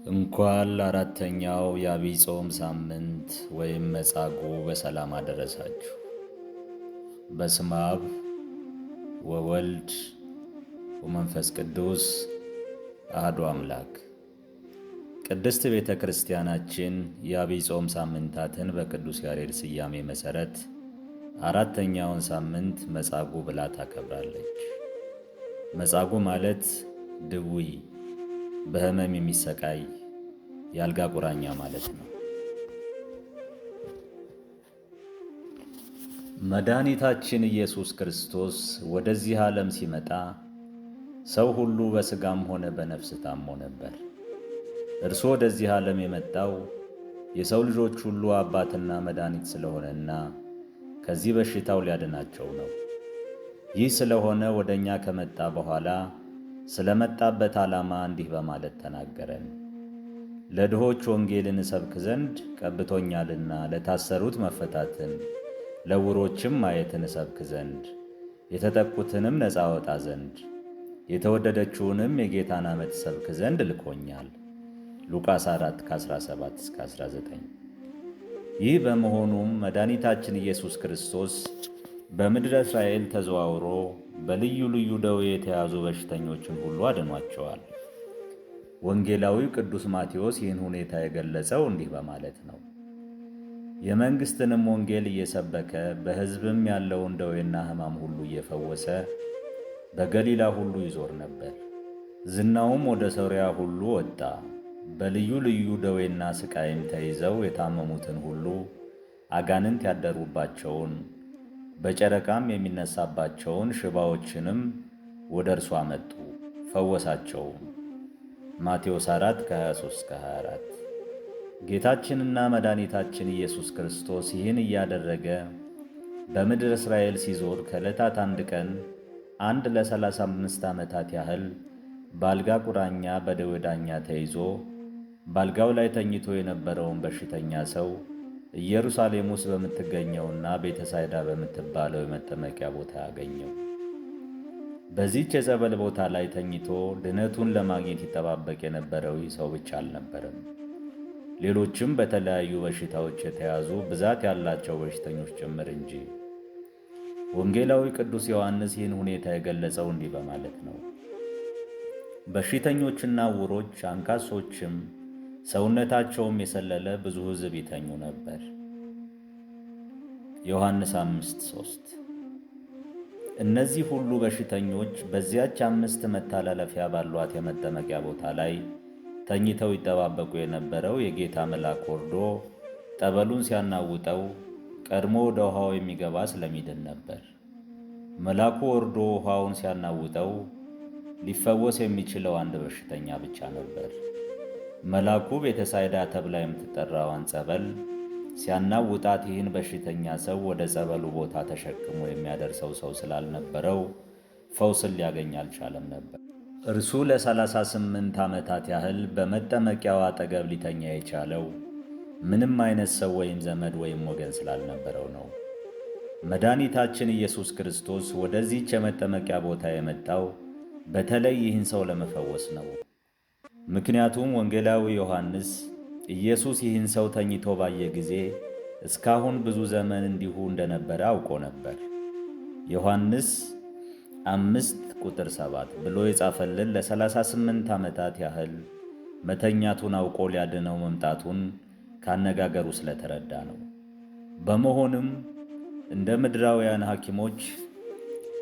እንኳን ለአራተኛው የዐቢይ ጾም ሳምንት ወይም መጻጉዕ በሰላም አደረሳችሁ። በስመ አብ ወወልድ ወመንፈስ ቅዱስ አሐዱ አምላክ። ቅድስት ቤተ ክርስቲያናችን የዐቢይ ጾም ሳምንታትን በቅዱስ ያሬድ ስያሜ መሠረት አራተኛውን ሳምንት መጻጉዕ ብላ ታከብራለች። መጻጉዕ ማለት ድውይ፣ በሕመም የሚሰቃይ የአልጋ ቁራኛ ማለት ነው። መድኃኒታችን ኢየሱስ ክርስቶስ ወደዚህ ዓለም ሲመጣ ሰው ሁሉ በሥጋም ሆነ በነፍስ ታሞ ነበር። እርሱ ወደዚህ ዓለም የመጣው የሰው ልጆች ሁሉ አባትና መድኃኒት ስለሆነና ከዚህ በሽታው ሊያድናቸው ነው። ይህ ስለሆነ ወደ እኛ ከመጣ በኋላ ስለመጣበት ዓላማ እንዲህ በማለት ተናገረን። ለድሆች ወንጌልን እሰብክ ዘንድ ቀብቶኛልና፣ ለታሰሩት መፈታትን፣ ለዕውሮችም ማየትን እሰብክ ዘንድ፣ የተጠቁትንም ነፃ አወጣ ዘንድ፣ የተወደደችውንም የጌታን ዓመት እሰብክ ዘንድ ልኮኛል። ሉቃስ 4:17-19። ይህ በመሆኑም መድኃኒታችን ኢየሱስ ክርስቶስ በምድረ እስራኤል ተዘዋውሮ በልዩ ልዩ ደዌ የተያዙ በሽተኞችን ሁሉ አድኗቸዋል። ወንጌላዊው ቅዱስ ማቴዎስ ይህን ሁኔታ የገለጸው እንዲህ በማለት ነው። የመንግሥትንም ወንጌል እየሰበከ በሕዝብም ያለውን ደዌና ሕማም ሁሉ እየፈወሰ በገሊላ ሁሉ ይዞር ነበር። ዝናውም ወደ ሶርያ ሁሉ ወጣ። በልዩ ልዩ ደዌና ሥቃይም ተይዘው የታመሙትን ሁሉ፣ አጋንንት ያደሩባቸውን፣ በጨረቃም የሚነሳባቸውን ሽባዎችንም ወደ እርሱ አመጡ፣ ፈወሳቸውም። ማቴዎስ 4:23-24። ጌታችንና መድኃኒታችን ኢየሱስ ክርስቶስ ይህን እያደረገ በምድር እስራኤል ሲዞር ከዕለታት አንድ ቀን ለ35 ዓመታት ያህል በአልጋ ቁራኛ በደዌ ዳኛ ተይዞ በአልጋው ላይ ተኝቶ የነበረውን በሽተኛ ሰው ኢየሩሳሌም ውስጥ በምትገኘውና ቤተሳይዳ በምትባለው የመጠመቂያ ቦታ ያገኘው። በዚህች የጸበል ቦታ ላይ ተኝቶ ድነቱን ለማግኘት ይጠባበቅ የነበረው ይህ ሰው ብቻ አልነበረም። ሌሎችም በተለያዩ በሽታዎች የተያዙ ብዛት ያላቸው በሽተኞች ጭምር እንጂ። ወንጌላዊ ቅዱስ ዮሐንስ ይህን ሁኔታ የገለጸው እንዲህ በማለት ነው። በሽተኞችና ዕውሮች፣ አንካሶችም ሰውነታቸውም የሰለለ ብዙ ሕዝብ ይተኙ ነበር። ዮሐንስ 5:3። እነዚህ ሁሉ በሽተኞች በዚያች 5 መተላለፊያ ባሏት የመጠመቂያ ቦታ ላይ ተኝተው ይጠባበቁ የነበረው የጌታ መልአክ ወርዶ ጠበሉን ሲያናውጠው ቀድሞ ወደ ውሃው የሚገባ ስለሚድን ነበር። መልአኩ ወርዶ ውሃውን ሲያናውጠው ሊፈወስ የሚችለው አንድ በሽተኛ ብቻ ነበር። መልአኩ ቤተሳይዳ ተብላ የምትጠራዋን ጸበል ሲያናውጣት ይህን በሽተኛ ሰው ወደ ጸበሉ ቦታ ተሸክሞ የሚያደርሰው ሰው ስላልነበረው ፈውስን ሊያገኝ አልቻለም ነበር። እርሱ ለ38 ዓመታት ያህል በመጠመቂያው አጠገብ ሊተኛ የቻለው ምንም አይነት ሰው ወይም ዘመድ ወይም ወገን ስላልነበረው ነው። መድኃኒታችን ኢየሱስ ክርስቶስ ወደዚህች የመጠመቂያ ቦታ የመጣው በተለይ ይህን ሰው ለመፈወስ ነው። ምክንያቱም ወንጌላዊ ዮሐንስ ኢየሱስ ይህን ሰው ተኝቶ ባየ ጊዜ እስካሁን ብዙ ዘመን እንዲሁ እንደነበረ አውቆ ነበር። ዮሐንስ 5:7 ብሎ የጻፈልን ለ38 ዓመታት ያህል መተኛቱን አውቆ ሊያድነው መምጣቱን ካነጋገሩ ስለተረዳ ነው። በመሆንም እንደ ምድራውያን ሐኪሞች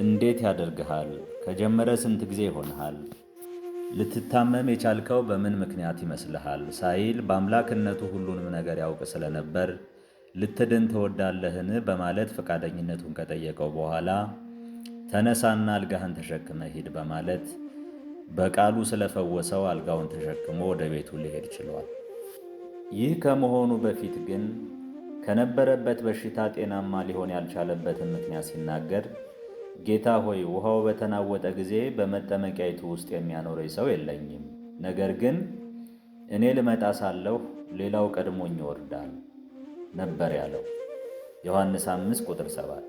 እንዴት ያደርግሃል? ከጀመረ ስንት ጊዜ ይሆንሃል? ልትታመም የቻልከው በምን ምክንያት ይመስልሃል? ሳይል በአምላክነቱ ሁሉንም ነገር ያውቅ ስለነበር ልትድን ትወዳለህን? በማለት ፈቃደኝነቱን ከጠየቀው በኋላ ተነሳና አልጋህን ተሸክመ ሂድ በማለት በቃሉ ስለፈወሰው አልጋውን ተሸክሞ ወደ ቤቱ ሊሄድ ችሏል። ይህ ከመሆኑ በፊት ግን ከነበረበት በሽታ ጤናማ ሊሆን ያልቻለበትን ምክንያት ሲናገር ጌታ ሆይ፣ ውሃው በተናወጠ ጊዜ በመጠመቂያይቱ ውስጥ የሚያኖረኝ ሰው የለኝም። ነገር ግን እኔ ልመጣ ሳለሁ ሌላው ቀድሞኝ ይወርዳል ነበር ያለው። ዮሐንስ 5:7።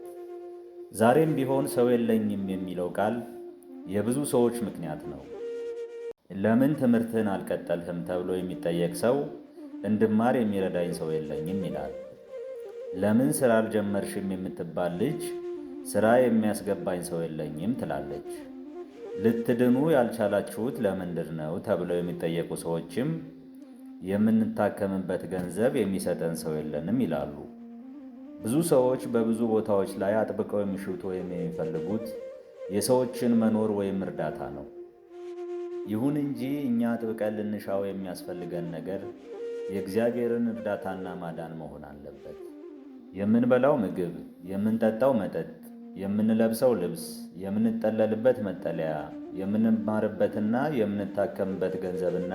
ዛሬም ቢሆን ሰው የለኝም የሚለው ቃል የብዙ ሰዎች ምክንያት ነው። ለምን ትምህርትህን አልቀጠልህም ተብሎ የሚጠየቅ ሰው እንድማር የሚረዳኝ ሰው የለኝም ይላል። ለምን ሥራ አልጀመርሽም የምትባል ልጅ ሥራ የሚያስገባኝ ሰው የለኝም ትላለች። ልትድኑ ያልቻላችሁት ለምንድር ነው ተብለው የሚጠየቁ ሰዎችም የምንታከምበት ገንዘብ የሚሰጠን ሰው የለንም ይላሉ። ብዙ ሰዎች በብዙ ቦታዎች ላይ አጥብቀው የሚሹት ወይም የሚፈልጉት የሰዎችን መኖር ወይም እርዳታ ነው። ይሁን እንጂ እኛ አጥብቀን ልንሻው የሚያስፈልገን ነገር የእግዚአብሔርን እርዳታና ማዳን መሆን አለበት። የምንበላው ምግብ፣ የምንጠጣው መጠጥ፣ የምንለብሰው ልብስ፣ የምንጠለልበት መጠለያ፣ የምንማርበትና የምንታከምበት ገንዘብና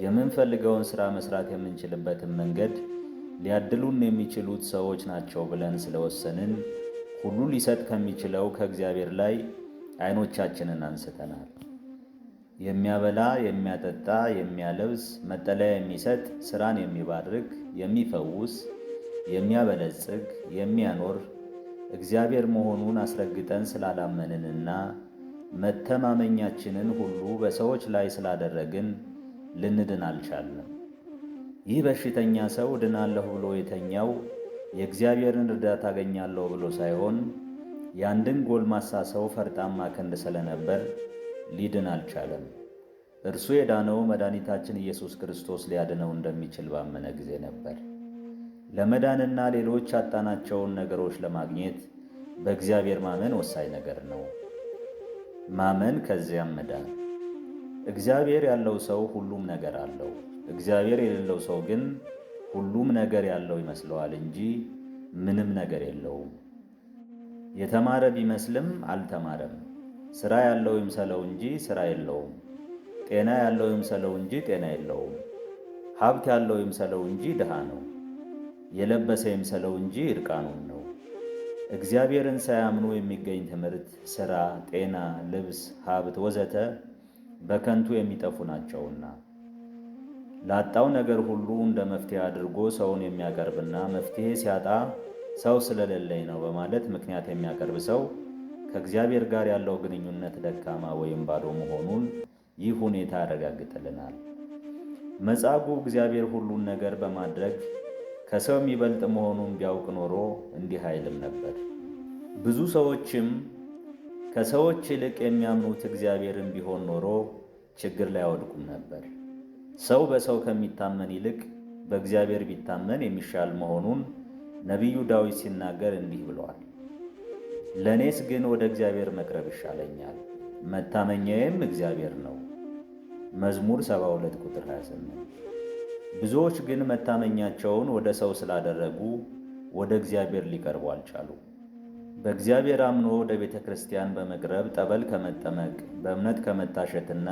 የምንፈልገውን ሥራ መስራት የምንችልበትን መንገድ ሊያድሉን የሚችሉት ሰዎች ናቸው ብለን ስለወሰንን ሁሉ ሊሰጥ ከሚችለው ከእግዚአብሔር ላይ ዓይኖቻችንን አንስተናል። የሚያበላ፣ የሚያጠጣ፣ የሚያለብስ፣ መጠለያ የሚሰጥ፣ ሥራን የሚባርክ፣ የሚፈውስ፣ የሚያበለጽግ፣ የሚያኖር እግዚአብሔር መሆኑን አስረግጠን ስላላመንንና መተማመኛችንን ሁሉ በሰዎች ላይ ስላደረግን ልንድን አልቻልንም። ይህ በሽተኛ ሰው እድናለሁ ብሎ የተኛው የእግዚአብሔርን እርዳታ አገኛለሁ ብሎ ሳይሆን የአንድን ጎልማሳ ሰው ፈርጣማ ክንድ ስለነበር ሊድን አልቻለም። እርሱ የዳነው መድኃኒታችን ኢየሱስ ክርስቶስ ሊያድነው እንደሚችል ባመነ ጊዜ ነበር። ለመዳንና ሌሎች ያጣናቸውን ነገሮች ለማግኘት በእግዚአብሔር ማመን ወሳኝ ነገር ነው። ማመን ከዚያም መዳን። እግዚአብሔር ያለው ሰው ሁሉም ነገር አለው። እግዚአብሔር የሌለው ሰው ግን ሁሉም ነገር ያለው ይመስለዋል እንጂ ምንም ነገር የለውም። የተማረ ቢመስልም አልተማረም። ሥራ ያለው ይምሰለው እንጂ ሥራ የለውም። ጤና ያለው ይምሰለው እንጂ ጤና የለውም። ሀብት ያለው ይምሰለው እንጂ ድሃ ነው። የለበሰ ይምሰለው እንጂ ዕርቃኑን ነው። እግዚአብሔርን ሳያምኑ የሚገኝ ትምህርት፣ ሥራ፣ ጤና፣ ልብስ፣ ሀብት ወዘተ በከንቱ የሚጠፉ ናቸውና ላጣው ነገር ሁሉ እንደ መፍትሄ አድርጎ ሰውን የሚያቀርብና መፍትሄ ሲያጣ ሰው ስለሌለኝ ነው በማለት ምክንያት የሚያቀርብ ሰው ከእግዚአብሔር ጋር ያለው ግንኙነት ደካማ ወይም ባዶ መሆኑን ይህ ሁኔታ ያረጋግጥልናል። መጻጉዕ እግዚአብሔር ሁሉን ነገር በማድረግ ከሰው የሚበልጥ መሆኑን ቢያውቅ ኖሮ እንዲህ አይልም ነበር። ብዙ ሰዎችም ከሰዎች ይልቅ የሚያምኑት እግዚአብሔርን ቢሆን ኖሮ ችግር ላይ አይወድቁም ነበር። ሰው በሰው ከሚታመን ይልቅ በእግዚአብሔር ቢታመን የሚሻል መሆኑን ነቢዩ ዳዊት ሲናገር እንዲህ ብለዋል። ለእኔስ ግን ወደ እግዚአብሔር መቅረብ ይሻለኛል፣ መታመኛዬም እግዚአብሔር ነው። መዝሙር 72 ቁጥር 28። ብዙዎች ግን መታመኛቸውን ወደ ሰው ስላደረጉ ወደ እግዚአብሔር ሊቀርቡ አልቻሉ። በእግዚአብሔር አምኖ ወደ ቤተ ክርስቲያን በመቅረብ ጠበል ከመጠመቅ በእምነት ከመታሸትና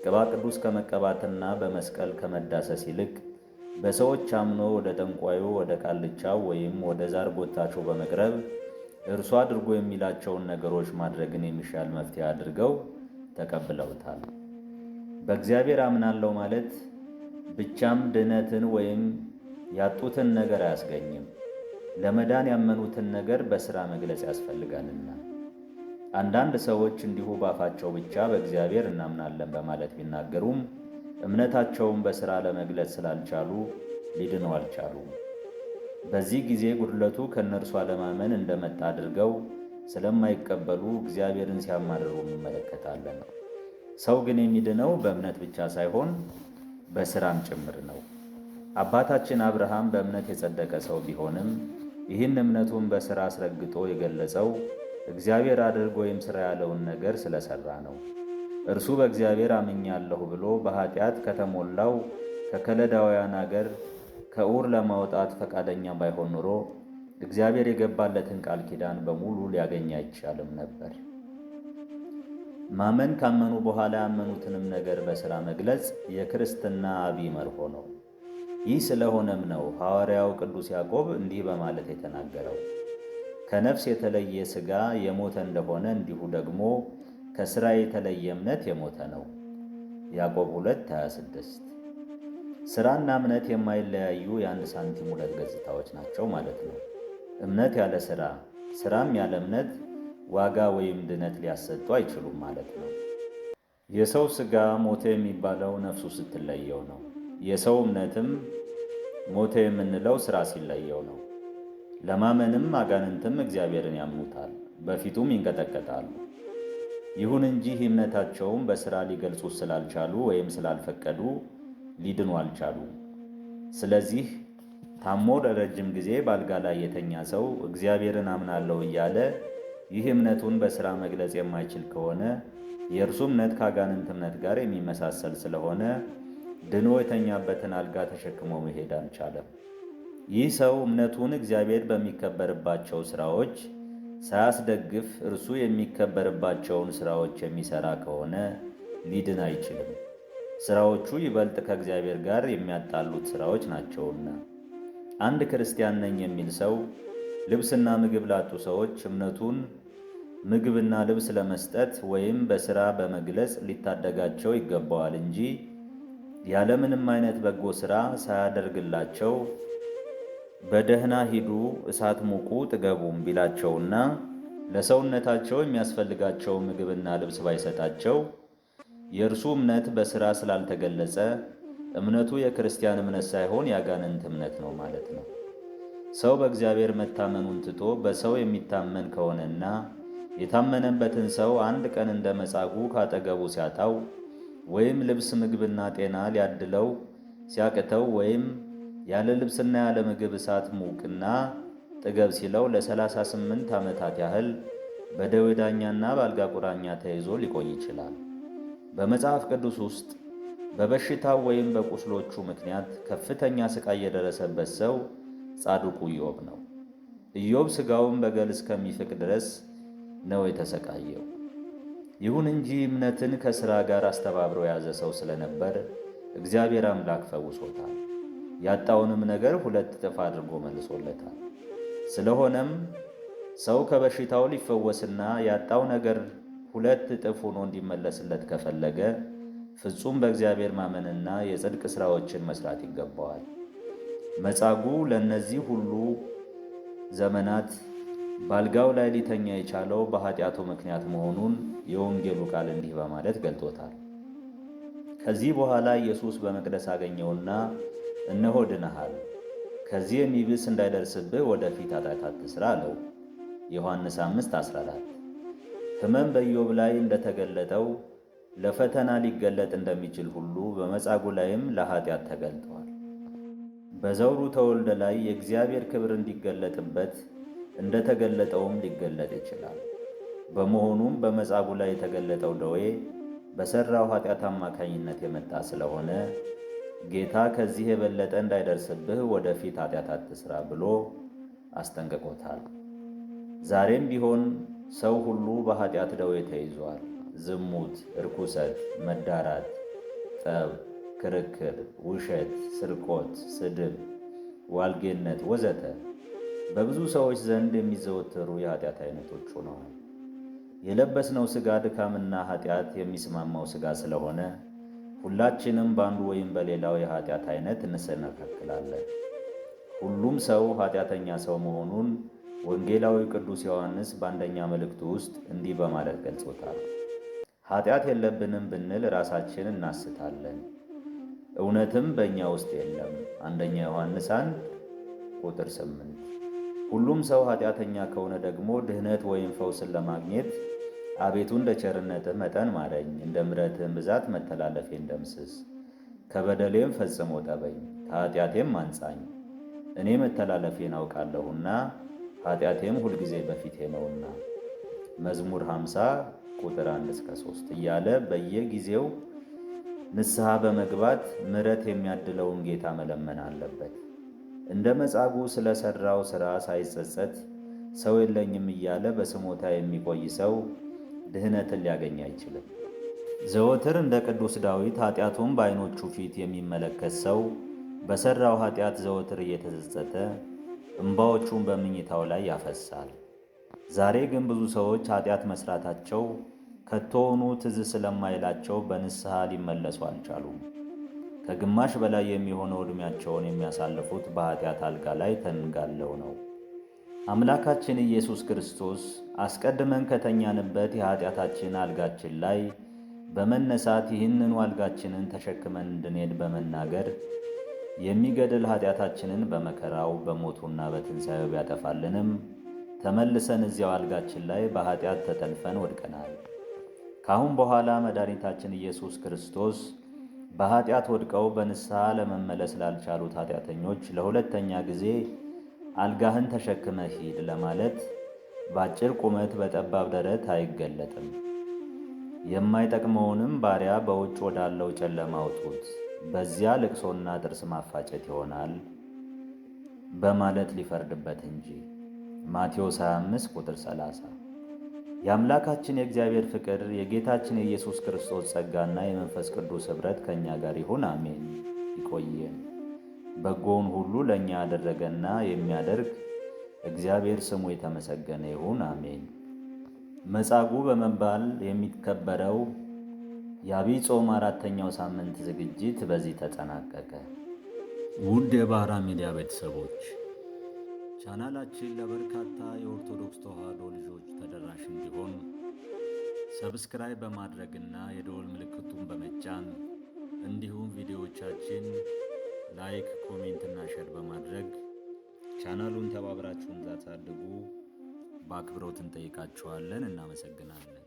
ቅባ ቅዱስ ከመቀባትና በመስቀል ከመዳሰስ ይልቅ በሰዎች አምኖ ወደ ጠንቋዩ፣ ወደ ቃልቻው ወይም ወደ ዛር ጎታቸው በመቅረብ እርሱ አድርጎ የሚላቸውን ነገሮች ማድረግን የሚሻል መፍትሄ አድርገው ተቀብለውታል። በእግዚአብሔር አምናለሁ ማለት ብቻም ድነትን ወይም ያጡትን ነገር አያስገኝም። ለመዳን ያመኑትን ነገር በሥራ መግለጽ ያስፈልጋልና። አንዳንድ ሰዎች እንዲሁ ባፋቸው ብቻ በእግዚአብሔር እናምናለን በማለት ቢናገሩም እምነታቸውን በሥራ ለመግለጽ ስላልቻሉ ሊድኑ አልቻሉም። በዚህ ጊዜ ጉድለቱ ከእነርሱ አለማመን እንደመጣ አድርገው ስለማይቀበሉ እግዚአብሔርን ሲያማርሩ እንመለከታለን። ሰው ግን የሚድነው በእምነት ብቻ ሳይሆን በሥራም ጭምር ነው። አባታችን አብርሃም በእምነት የጸደቀ ሰው ቢሆንም ይህን እምነቱን በሥራ አስረግጦ የገለጸው እግዚአብሔር አድርግ ወይም ሥራ ያለውን ነገር ስለሠራ ነው። እርሱ በእግዚአብሔር አምኛለሁ ብሎ በኃጢአት ከተሞላው ከከለዳውያን አገር ከኡር ለማውጣት ፈቃደኛ ባይሆን ኖሮ እግዚአብሔር የገባለትን ቃል ኪዳን በሙሉ ሊያገኝ አይቻልም ነበር። ማመን ካመኑ በኋላ ያመኑትንም ነገር በሥራ መግለጽ የክርስትና አብይ መርሆ ነው። ይህ ስለሆነም ነው ሐዋርያው ቅዱስ ያዕቆብ እንዲህ በማለት የተናገረው፣ ከነፍስ የተለየ ሥጋ የሞተ እንደሆነ እንዲሁ ደግሞ ከሥራ የተለየ እምነት የሞተ ነው። ያዕቆብ 2:26። ሥራና እምነት የማይለያዩ የአንድ ሳንቲም ሁለት ገጽታዎች ናቸው ማለት ነው። እምነት ያለ ሥራ፣ ሥራም ያለ እምነት ዋጋ ወይም ድነት ሊያሰጡ አይችሉም ማለት ነው። የሰው ሥጋ ሞተ የሚባለው ነፍሱ ስትለየው ነው። የሰው እምነትም ሞተ የምንለው ሥራ ሲለየው ነው። ለማመንም አጋንንትም እግዚአብሔርን ያምኑታል፣ በፊቱም ይንቀጠቀጣሉ። ይሁን እንጂ እምነታቸውም በሥራ ሊገልጹት ስላልቻሉ ወይም ስላልፈቀዱ ሊድኑ አልቻሉም። ስለዚህ ታሞ ለረጅም ጊዜ በአልጋ ላይ የተኛ ሰው እግዚአብሔርን አምናለሁ እያለ ይህ እምነቱን በሥራ መግለጽ የማይችል ከሆነ የእርሱ እምነት ከአጋንንት እምነት ጋር የሚመሳሰል ስለሆነ ድኖ የተኛበትን አልጋ ተሸክሞ መሄድ አልቻለም። ይህ ሰው እምነቱን እግዚአብሔር በሚከበርባቸው ሥራዎች ሳያስደግፍ እርሱ የሚከበርባቸውን ሥራዎች የሚሠራ ከሆነ ሊድን አይችልም። ሥራዎቹ ይበልጥ ከእግዚአብሔር ጋር የሚያጣሉት ሥራዎች ናቸውና። አንድ ክርስቲያን ነኝ የሚል ሰው ልብስና ምግብ ላጡ ሰዎች እምነቱን ምግብና ልብስ ለመስጠት ወይም በሥራ በመግለጽ ሊታደጋቸው ይገባዋል እንጂ ያለምንም አይነት በጎ ሥራ ሳያደርግላቸው በደህና ሂዱ፣ እሳት ሙቁ፣ ጥገቡም ቢላቸውና ለሰውነታቸው የሚያስፈልጋቸው ምግብና ልብስ ባይሰጣቸው የእርሱ እምነት በሥራ ስላልተገለጸ እምነቱ የክርስቲያን እምነት ሳይሆን የአጋንንት እምነት ነው ማለት ነው። ሰው በእግዚአብሔር መታመኑን ትቶ በሰው የሚታመን ከሆነና የታመነበትን ሰው አንድ ቀን እንደ መጻጉዕ ካጠገቡ ሲያጣው ወይም ልብስ ምግብና ጤና ሊያድለው ሲያቅተው ወይም ያለ ልብስና ያለ ምግብ እሳት ሙቅና ጥገብ ሲለው ለ38 ዓመታት ያህል በደዌ ዳኛና በአልጋ ቁራኛ ተይዞ ሊቆይ ይችላል። በመጽሐፍ ቅዱስ ውስጥ በበሽታው ወይም በቁስሎቹ ምክንያት ከፍተኛ ሥቃይ የደረሰበት ሰው ጻድቁ ኢዮብ ነው። ኢዮብ ሥጋውን በገል እስከሚፍቅ ድረስ ነው የተሰቃየው። ይሁን እንጂ እምነትን ከሥራ ጋር አስተባብሮ የያዘ ሰው ስለነበር እግዚአብሔር አምላክ ፈውሶታል። ያጣውንም ነገር 2 እጥፍ አድርጎ መልሶለታል። ስለሆነም ሰው ከበሽታው ሊፈወስና ያጣው ነገር 2 እጥፍ ሆኖ እንዲመለስለት ከፈለገ ፍጹም በእግዚአብሔር ማመንና የጽድቅ ሥራዎችን መሥራት ይገባዋል። መጻጉዕ ለእነዚህ ሁሉ ዘመናት በአልጋው ላይ ሊተኛ የቻለው በኃጢአቱ ምክንያት መሆኑን የወንጌሉ ቃል እንዲህ በማለት ገልጦታል። ከዚህ በኋላ ኢየሱስ በመቅደስ አገኘውና እነሆ ድነሃል፣ ከዚህ የሚብስ እንዳይደርስብህ ወደፊት ኃጢአት አትሥራ አለው። ዮሐንስ 5:14 ሕመም በኢዮብ ላይ እንደተገለጠው ለፈተና ሊገለጥ እንደሚችል ሁሉ በመጻጉዕ ላይም ለኃጢአት ተገልጠዋል። በዘውሩ ተወልደ ላይ የእግዚአብሔር ክብር እንዲገለጥበት እንደተገለጠውም ሊገለጥ ይችላል። በመሆኑም በመጻጉዕ ላይ የተገለጠው ደዌ በሠራው ኃጢአት አማካኝነት የመጣ ስለሆነ ጌታ ከዚህ የበለጠ እንዳይደርስብህ ወደፊት ኃጢአት አትሥራ ብሎ አስጠንቅቆታል። ዛሬም ቢሆን ሰው ሁሉ በኃጢአት ደዌ ተይዟል። ዝሙት፣ እርኩሰት፣ መዳራት፣ ጠብ፣ ክርክር፣ ውሸት፣ ስርቆት፣ ስድብ፣ ዋልጌነት ወዘተ በብዙ ሰዎች ዘንድ የሚዘወተሩ የኃጢአት አይነቶች ሆነዋል። የለበስነው ሥጋ ድካምና ኃጢአት የሚስማማው ሥጋ ስለሆነ ሁላችንም በአንዱ ወይም በሌላው የኃጢአት አይነት እንሰነካክላለን። ሁሉም ሰው ኃጢአተኛ ሰው መሆኑን ወንጌላዊ ቅዱስ ዮሐንስ በአንደኛ መልእክቱ ውስጥ እንዲህ በማለት ገልጾታል። ኃጢአት የለብንም ብንል ራሳችን እናስታለን፣ እውነትም በእኛ ውስጥ የለም። አንደኛ ዮሐንስ 1:8 ሁሉም ሰው ኃጢአተኛ ከሆነ ደግሞ ድህነት ወይም ፈውስን ለማግኘት አቤቱ እንደ ቸርነትህ መጠን ማረኝ፣ እንደ ምሕረትህም ብዛት መተላለፌን ደምስስ፣ ከበደሌም ፈጽሞ ጠበኝ፣ ከኃጢአቴም አንጻኝ። እኔ መተላለፌን አውቃለሁና ኃጢአቴም ሁልጊዜ በፊቴ ነውና መዝሙር 50:1-3 እያለ በየጊዜው ንስሐ በመግባት ምሕረት የሚያድለውን ጌታ መለመን አለበት። እንደ መጻጉዕ ስለ ሠራው ሥራ ሳይጸጸት ሰው የለኝም እያለ በስሞታ የሚቆይ ሰው ድህነትን ሊያገኝ አይችልም። ዘወትር እንደ ቅዱስ ዳዊት ኃጢአቱን በዓይኖቹ ፊት የሚመለከት ሰው በሠራው ኃጢአት ዘወትር እየተጸጸተ እንባዎቹን በመኝታው ላይ ያፈሳል። ዛሬ ግን ብዙ ሰዎች ኃጢአት መሥራታቸው ከቶውኑ ትዝ ስለማይላቸው በንስሐ ሊመለሱ አልቻሉም። ከግማሽ በላይ የሚሆነው ዕድሜያቸውን የሚያሳልፉት በኃጢአት አልጋ ላይ ተንጋለው ነው። አምላካችን ኢየሱስ ክርስቶስ አስቀድመን ከተኛንበት የኃጢአታችን አልጋችን ላይ በመነሳት ይህንን ዋልጋችንን ተሸክመን እንድንሄድ በመናገር የሚገድል ኃጢአታችንን በመከራው በሞቱና በትንሣኤው ቢያጠፋልንም ተመልሰን እዚያው አልጋችን ላይ በኃጢአት ተጠልፈን ወድቀናል። ካሁን በኋላ መድኃኒታችን ኢየሱስ ክርስቶስ በኃጢአት ወድቀው በንስሐ ለመመለስ ላልቻሉት ኃጢአተኞች ለሁለተኛ ጊዜ አልጋህን ተሸክመ ሂድ ለማለት በአጭር ቁመት በጠባብ ደረት አይገለጥም። የማይጠቅመውንም ባሪያ በውጭ ወዳለው ጨለማ አውጡት፣ በዚያ ልቅሶና ጥርስ ማፋጨት ይሆናል በማለት ሊፈርድበት እንጂ። ማቴዎስ 25 ቁጥር 30። የአምላካችን የእግዚአብሔር ፍቅር የጌታችን የኢየሱስ ክርስቶስ ጸጋና የመንፈስ ቅዱስ ኅብረት ከእኛ ጋር ይሁን፣ አሜን። ይቆየን። በጎውን ሁሉ ለእኛ ያደረገና የሚያደርግ እግዚአብሔር ስሙ የተመሰገነ ይሁን፣ አሜን። መጻጉዕ በመባል የሚከበረው የዐቢይ ጾም 4ኛው ሳምንት ዝግጅት በዚህ ተጠናቀቀ። ውድ የባህራ ሚዲያ ቤተሰቦች ቻናላችን ለበርካታ የኦርቶዶክስ ተዋሕዶ ልጆች ተደራሽ እንዲሆን ሰብስክራይብ በማድረግና የደወል ምልክቱን በመጫን እንዲሁም ቪዲዮዎቻችን ላይክ፣ ኮሜንትና ሼር በማድረግ ቻናሉን ተባብራችሁ እንድታሳድጉ በአክብሮት እንጠይቃችኋለን። እናመሰግናለን።